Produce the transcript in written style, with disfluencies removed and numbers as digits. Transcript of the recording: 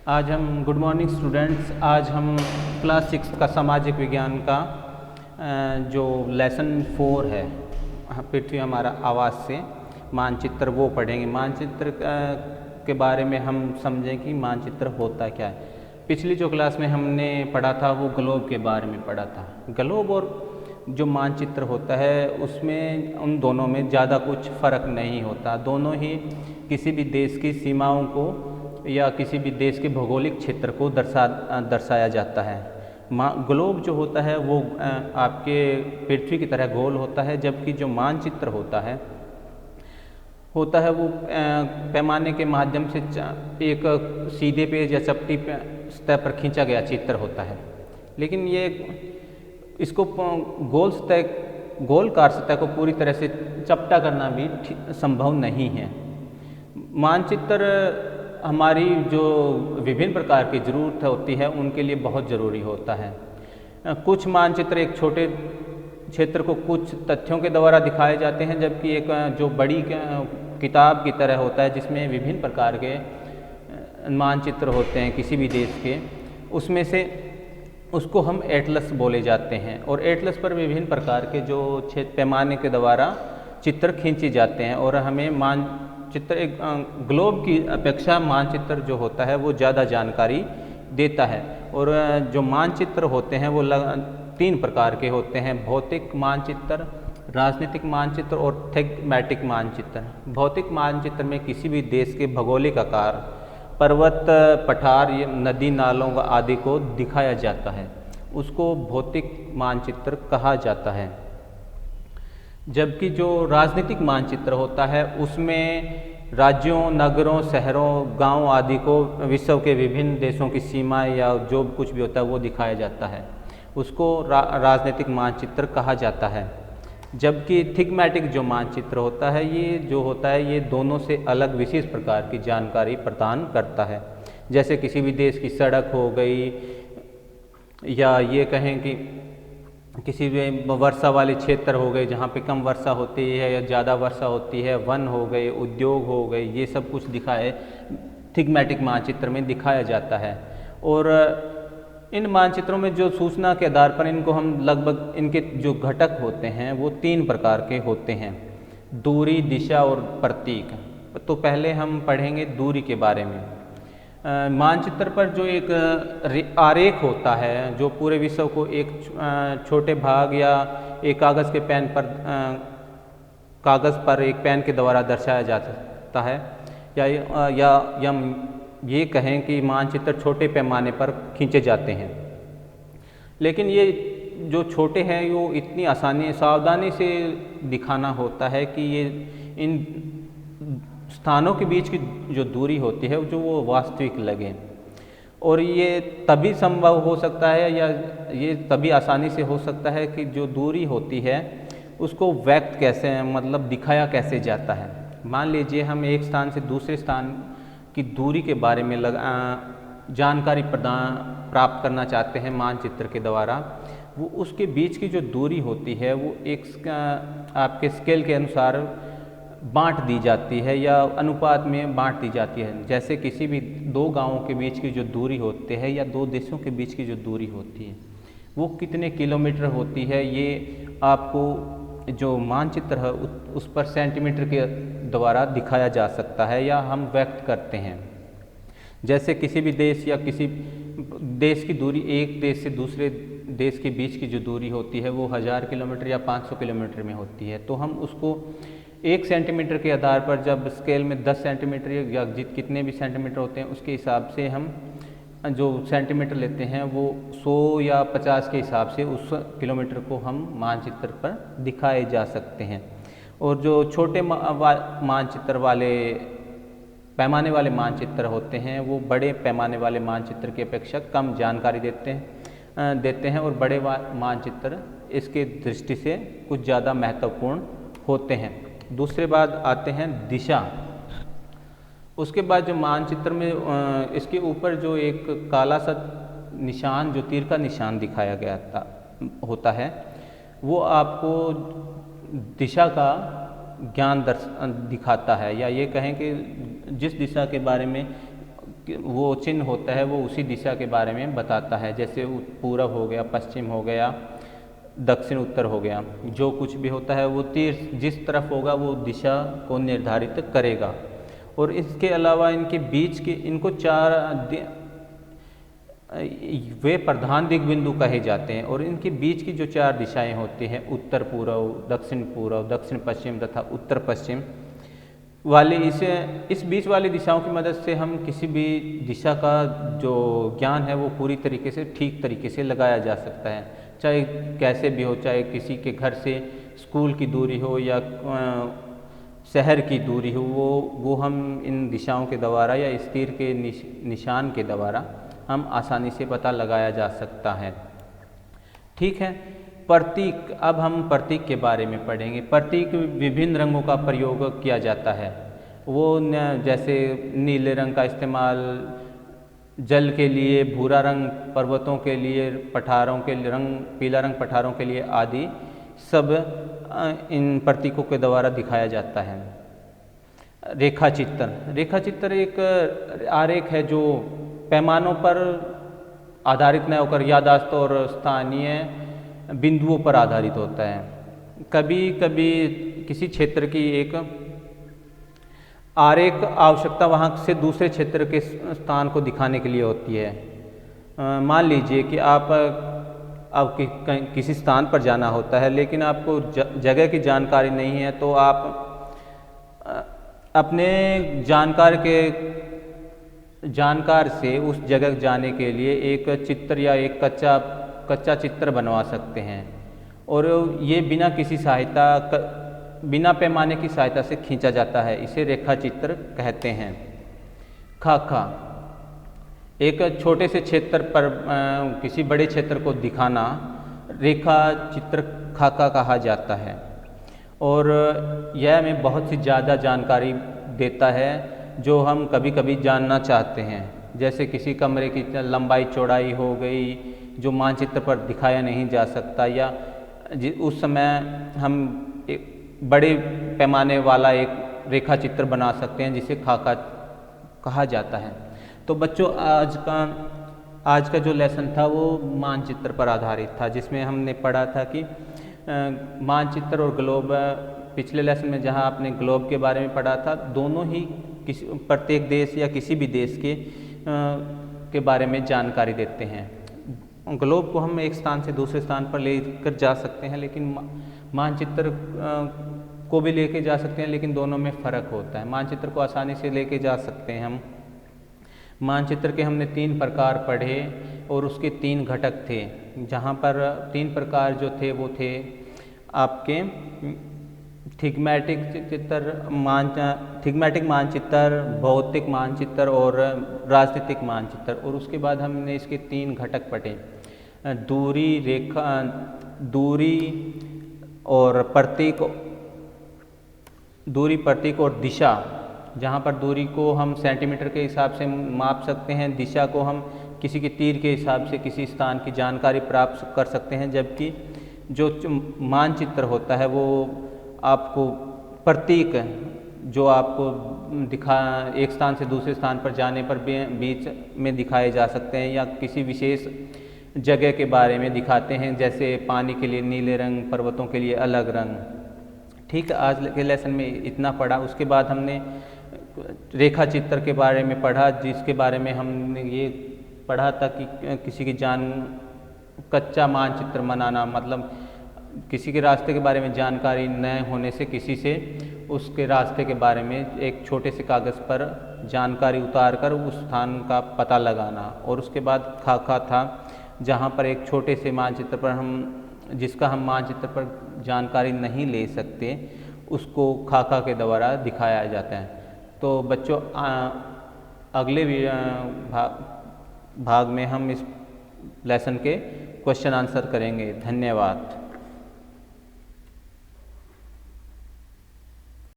आज हम good morning students. आज हम क्लास 6 का सामाजिक विज्ञान का जो लेसन 4 है, पृथ्वी हमारा आवाज़ से मानचित्र, वो पढ़ेंगे। मानचित्र के बारे में हम समझें कि मानचित्र होता क्या है। पिछली जो क्लास में हमने पढ़ा था वो ग्लोब के बारे में पढ़ा था। ग्लोब और जो मानचित्र होता है उसमें उन दोनों में ज़्यादा कुछ फ़र्क नहीं होता। दोनों ही किसी भी देश की सीमाओं को या किसी भी देश के भौगोलिक क्षेत्र को दर्शाया जाता है। ग्लोब जो होता है वो आपके पृथ्वी की तरह गोल होता है, जबकि जो मानचित्र होता है वो पैमाने के माध्यम से एक सीधे पेज या चपटी सतह पर खींचा गया चित्र होता है। लेकिन ये इसको गोलकार सतह को पूरी तरह से चपटा करना भी संभव नहीं है। मानचित्र हमारी जो विभिन्न प्रकार की ज़रूरत होती है उनके लिए बहुत ज़रूरी होता है। कुछ मानचित्र एक छोटे क्षेत्र को कुछ तथ्यों के द्वारा दिखाए जाते हैं, जबकि एक जो बड़ी किताब की तरह होता है जिसमें विभिन्न प्रकार के मानचित्र होते हैं किसी भी देश के, उसमें से उसको हम एटलस बोले जाते हैं। और एटलस पर विभिन्न प्रकार के जो पैमाने के द्वारा चित्र खींचे जाते हैं और हमें मानचित्र एक ग्लोब की अपेक्षा मानचित्र जो होता है वो ज़्यादा जानकारी देता है। और जो मानचित्र होते हैं वो 3 प्रकार के होते हैं: भौतिक मानचित्र, राजनीतिक मानचित्र और थीमेटिक मानचित्र। भौतिक मानचित्र में किसी भी देश के भौगोलिक आकार, पर्वत, पठार, नदी, नालों आदि को दिखाया जाता है, उसको भौतिक मानचित्र कहा जाता है। जबकि जो राजनीतिक मानचित्र होता है उसमें राज्यों, नगरों, शहरों, गांव आदि को, विश्व के विभिन्न देशों की सीमाएं या जो कुछ भी होता है वो दिखाया जाता है, उसको राजनीतिक मानचित्र कहा जाता है। जबकि थीमेटिक जो मानचित्र होता है ये दोनों से अलग विशेष प्रकार की जानकारी प्रदान करता है। जैसे किसी भी देश की सड़क हो गई, या ये कहें कि किसी भी वर्षा वाले क्षेत्र हो गए जहाँ पे कम वर्षा होती है या ज़्यादा वर्षा होती है, वन हो गए, उद्योग हो गए, ये सब कुछ थीमेटिक मानचित्र में दिखाया जाता है। और इन मानचित्रों में जो सूचना के आधार पर इनको हम लगभग, इनके जो घटक होते हैं वो 3 प्रकार के होते हैं: दूरी, दिशा और प्रतीक। तो पहले हम पढ़ेंगे दूरी के बारे में। मानचित्र पर जो एक आरेख होता है जो पूरे विश्व को एक छोटे भाग या एक कागज़ पर एक पेन के द्वारा दर्शाया जा सकता है, या ये कहें कि मानचित्र छोटे पैमाने पर खींचे जाते हैं। लेकिन ये जो छोटे हैं वो इतनी सावधानी से दिखाना होता है कि ये इन स्थानों के बीच की जो दूरी होती है जो वो वास्तविक लगे। और ये तभी संभव हो सकता है या ये तभी आसानी से हो सकता है कि जो दूरी होती है उसको व्यक्त कैसे, मतलब दिखाया कैसे जाता है। मान लीजिए हम एक स्थान से दूसरे स्थान की दूरी के बारे में जानकारी प्राप्त करना चाहते हैं मानचित्र के द्वारा। वो उसके बीच की जो दूरी होती है वो एक आपके स्केल के अनुसार बांट दी जाती है या अनुपात में बांट दी जाती है। जैसे किसी भी 2 गांवों के बीच की जो दूरी होती है या 2 देशों के बीच की जो दूरी होती है वो कितने किलोमीटर होती है, ये आपको जो मानचित्र है उस पर सेंटीमीटर के द्वारा दिखाया जा सकता है या हम व्यक्त करते हैं। जैसे किसी भी देश या किसी देश की दूरी, एक देश से दूसरे देश के बीच की जो दूरी होती है वो 1000 किलोमीटर या 500 किलोमीटर में होती है। तो हम उसको 1 सेंटीमीटर के आधार पर, जब स्केल में 10 सेंटीमीटर या कितने भी सेंटीमीटर होते हैं उसके हिसाब से हम जो सेंटीमीटर लेते हैं वो 100 या 50 के हिसाब से उस किलोमीटर को हम मानचित्र पर दिखाए जा सकते हैं। और जो छोटे मानचित्र वाले पैमाने वाले मानचित्र होते हैं वो बड़े पैमाने वाले मानचित्र की अपेक्षा कम जानकारी देते हैं और बड़े मानचित्र इसके दृष्टि से कुछ ज़्यादा महत्वपूर्ण होते हैं। दूसरे बात आते हैं दिशा। उसके बाद जो मानचित्र में इसके ऊपर जो एक काला सा निशान, जो तीर का निशान दिखाया गया होता है, वो आपको दिशा का ज्ञान दिखाता है, या ये कहें कि जिस दिशा के बारे में वो चिन्ह होता है वो उसी दिशा के बारे में बताता है। जैसे पूरब हो गया, पश्चिम हो गया, दक्षिण उत्तर हो गया, जो कुछ भी होता है वो तीर जिस तरफ होगा वो दिशा को निर्धारित करेगा। और इसके अलावा इनके बीच के इनको वे प्रधान दिग्बिंदु कहे जाते हैं। और इनके बीच की जो 4 दिशाएं होती हैं, उत्तर पूर्व, दक्षिण पश्चिम तथा उत्तर पश्चिम वाले, इस बीच वाली दिशाओं की मदद से हम किसी भी दिशा का जो ज्ञान है वो पूरी तरीके से ठीक तरीके से लगाया जा सकता है। चाहे कैसे भी हो, चाहे किसी के घर से स्कूल की दूरी हो या शहर की दूरी हो, वो हम इन दिशाओं के द्वारा या इस तीर के निशान के द्वारा हम आसानी से पता लगाया जा सकता है। ठीक है, प्रतीक। अब हम प्रतीक के बारे में पढ़ेंगे। प्रतीक विभिन्न रंगों का प्रयोग किया जाता है। वो जैसे नीले रंग का इस्तेमाल जल के लिए, भूरा रंग पर्वतों के लिए, पठारों के रंग, पीला रंग पठारों के लिए आदि सब इन प्रतीकों के द्वारा दिखाया जाता है। रेखा चित्र एक आरेख है जो पैमानों पर आधारित न होकर याददाश्त और स्थानीय बिंदुओं पर आधारित होता है। कभी कभी किसी क्षेत्र की एक आरेख आवश्यकता वहाँ से दूसरे क्षेत्र के स्थान को दिखाने के लिए होती है। मान लीजिए कि आप किसी स्थान पर जाना होता है, लेकिन आपको जगह की जानकारी नहीं है, तो आप अपने जानकार से उस जगह जाने के लिए एक चित्र या एक कच्चा चित्र बनवा सकते हैं। और ये बिना पैमाने की सहायता से खींचा जाता है। इसे रेखा चित्र कहते हैं। खाका, एक छोटे से क्षेत्र पर किसी बड़े क्षेत्र को दिखाना रेखा चित्र खाका कहा जाता है। और यह हमें बहुत सी ज़्यादा जानकारी देता है जो हम कभी कभी जानना चाहते हैं। जैसे किसी कमरे की लंबाई चौड़ाई हो गई जो मानचित्र पर दिखाया नहीं जा सकता, या उस समय हम एक बड़े पैमाने वाला एक रेखा चित्र बना सकते हैं जिसे खाका कहा जाता है। तो बच्चों, आज का जो लेसन था वो मानचित्र पर आधारित था, जिसमें हमने पढ़ा था कि मानचित्र और ग्लोब। पिछले लेसन में जहाँ आपने ग्लोब के बारे में पढ़ा था, दोनों ही प्रत्येक देश या किसी भी देश के बारे में जानकारी देते हैं। ग्लोब को हम एक स्थान से दूसरे स्थान पर लेकर जा सकते हैं, लेकिन मानचित्र को भी लेके जा सकते हैं, लेकिन दोनों में फ़र्क होता है। मानचित्र को आसानी से लेके जा सकते हैं हम। मानचित्र के हमने 3 प्रकार पढ़े और उसके 3 घटक थे, जहाँ पर 3 प्रकार जो थे वो थे आपके थिग्मैटिक मानचित्र, भौतिक मानचित्र और राजनीतिक मानचित्र। और उसके बाद हमने इसके 3 घटक पढ़े, दूरी और प्रतीक और दिशा। जहाँ पर दूरी को हम सेंटीमीटर के हिसाब से माप सकते हैं, दिशा को हम किसी के तीर के हिसाब से किसी स्थान की जानकारी प्राप्त कर सकते हैं, जबकि जो मानचित्र होता है वो आपको प्रतीक जो आपको एक स्थान से दूसरे स्थान पर जाने पर बीच में दिखाए जा सकते हैं, या किसी विशेष जगह के बारे में दिखाते हैं, जैसे पानी के लिए नीले रंग, पर्वतों के लिए अलग रंग। ठीक है, आज के लेसन में इतना पढ़ा। उसके बाद हमने रेखा चित्र के बारे में पढ़ा, जिसके बारे में हमने ये पढ़ा था कि किसी की कच्चा मानचित्र बनाना, मतलब किसी के रास्ते के बारे में जानकारी न होने से किसी से उसके रास्ते के बारे में एक छोटे से कागज़ पर जानकारी उतार कर उस स्थान का पता लगाना। और उसके बाद खाका था, जहाँ पर एक छोटे से मानचित्र पर जिसका हम मानचित्र पर जानकारी नहीं ले सकते, उसको खाका के द्वारा दिखाया जाता है। तो बच्चों, अगले भाग में हम इस लेसन के क्वेश्चन आंसर करेंगे। धन्यवाद।